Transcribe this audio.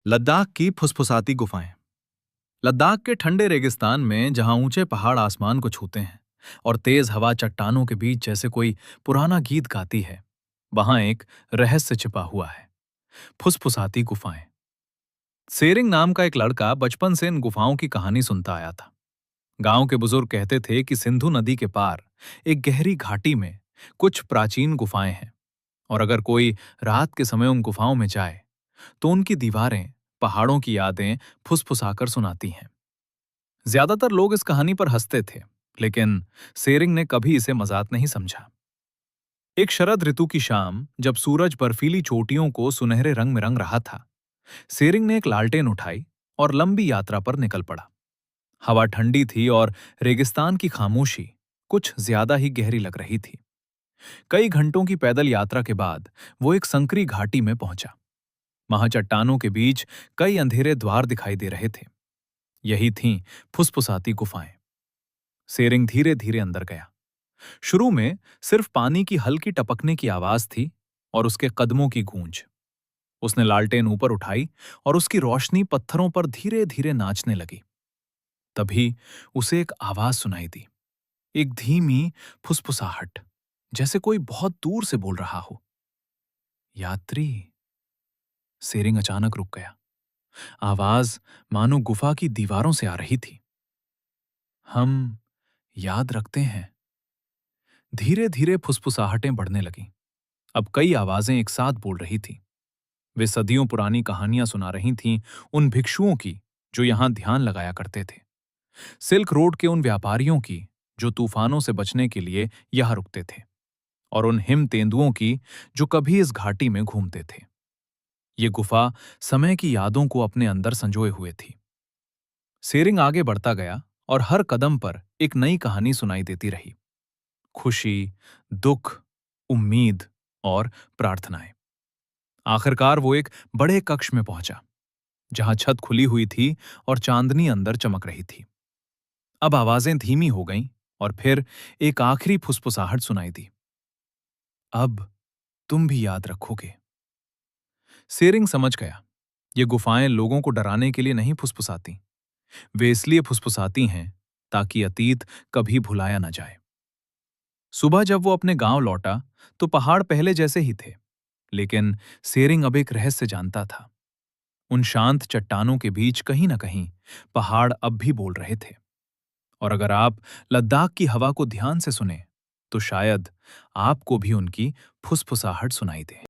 लद्दाख की फुसफुसाती गुफाएं। लद्दाख के ठंडे रेगिस्तान में जहां ऊंचे पहाड़ आसमान को छूते हैं और तेज हवा चट्टानों के बीच जैसे कोई पुराना गीत गाती है, वहां एक रहस्य छिपा हुआ है। फुसफुसाती गुफाएं। सेरिंग नाम का एक लड़का बचपन से इन गुफाओं की कहानी सुनता आया था। गांव के बुजुर्ग कहते थे कि सिंधु नदी के पार एक गहरी घाटी में कुछ प्राचीन गुफाएं हैं, और अगर कोई रात के समय उन गुफाओं में जाए तो उनकी दीवारें पहाड़ों की यादें फुसफुसाकर सुनाती हैं। ज्यादातर लोग इस कहानी पर हंसते थे, लेकिन सेरिंग ने कभी इसे मजाक नहीं समझा। एक शरद ऋतु की शाम, जब सूरज बर्फीली चोटियों को सुनहरे रंग में रंग रहा था, सेरिंग ने एक लालटेन उठाई और लंबी यात्रा पर निकल पड़ा। हवा ठंडी थी और रेगिस्तान की खामोशी कुछ ज्यादा ही गहरी लग रही थी। कई घंटों की पैदल यात्रा के बाद वो एक संकरी घाटी में पहुंचा। वहां चट्टानों के बीच कई अंधेरे द्वार दिखाई दे रहे थे। यही थीं फुसफुसाती गुफाएं। सेरिंग धीरे धीरे अंदर गया। शुरू में सिर्फ पानी की हल्की टपकने की आवाज थी और उसके कदमों की गूंज। उसने लालटेन ऊपर उठाई और उसकी रोशनी पत्थरों पर धीरे धीरे नाचने लगी। तभी उसे एक आवाज सुनाई दी, एक धीमी फुसफुसाहट, जैसे कोई बहुत दूर से बोल रहा हो। यात्री। सेरिंग अचानक रुक गया। आवाज मानो गुफा की दीवारों से आ रही थी। हम याद रखते हैं। धीरे धीरे फुसफुसाहटें बढ़ने लगीं। अब कई आवाजें एक साथ बोल रही थीं। वे सदियों पुरानी कहानियां सुना रही थीं, उन भिक्षुओं की जो यहां ध्यान लगाया करते थे, सिल्क रोड के उन व्यापारियों की जो तूफानों से बचने के लिए यहां रुकते थे, और उन हिम तेंदुओं की जो कभी इस घाटी में घूमते थे। ये गुफा समय की यादों को अपने अंदर संजोए हुए थी। सेरिंग आगे बढ़ता गया और हर कदम पर एक नई कहानी सुनाई देती रही। खुशी, दुख, उम्मीद और प्रार्थनाएं। आखिरकार वो एक बड़े कक्ष में पहुंचा, जहां छत खुली हुई थी और चांदनी अंदर चमक रही थी। अब आवाजें धीमी हो गईं और फिर एक आखिरी फुसफुसाहट सुनाई दी। अब तुम भी याद रखोगे। सेरिंग समझ गया, ये गुफाएं लोगों को डराने के लिए नहीं फुसफुसाती। वे इसलिए फुसफुसाती हैं ताकि अतीत कभी भुलाया न जाए। सुबह जब वो अपने गांव लौटा तो पहाड़ पहले जैसे ही थे, लेकिन सेरिंग अब एक रहस्य जानता था। उन शांत चट्टानों के बीच कहीं न कहीं पहाड़ अब भी बोल रहे थे। और अगर आप लद्दाख की हवा को ध्यान से सुने, तो शायद आपको भी उनकी फुसफुसाहट सुनाई दे।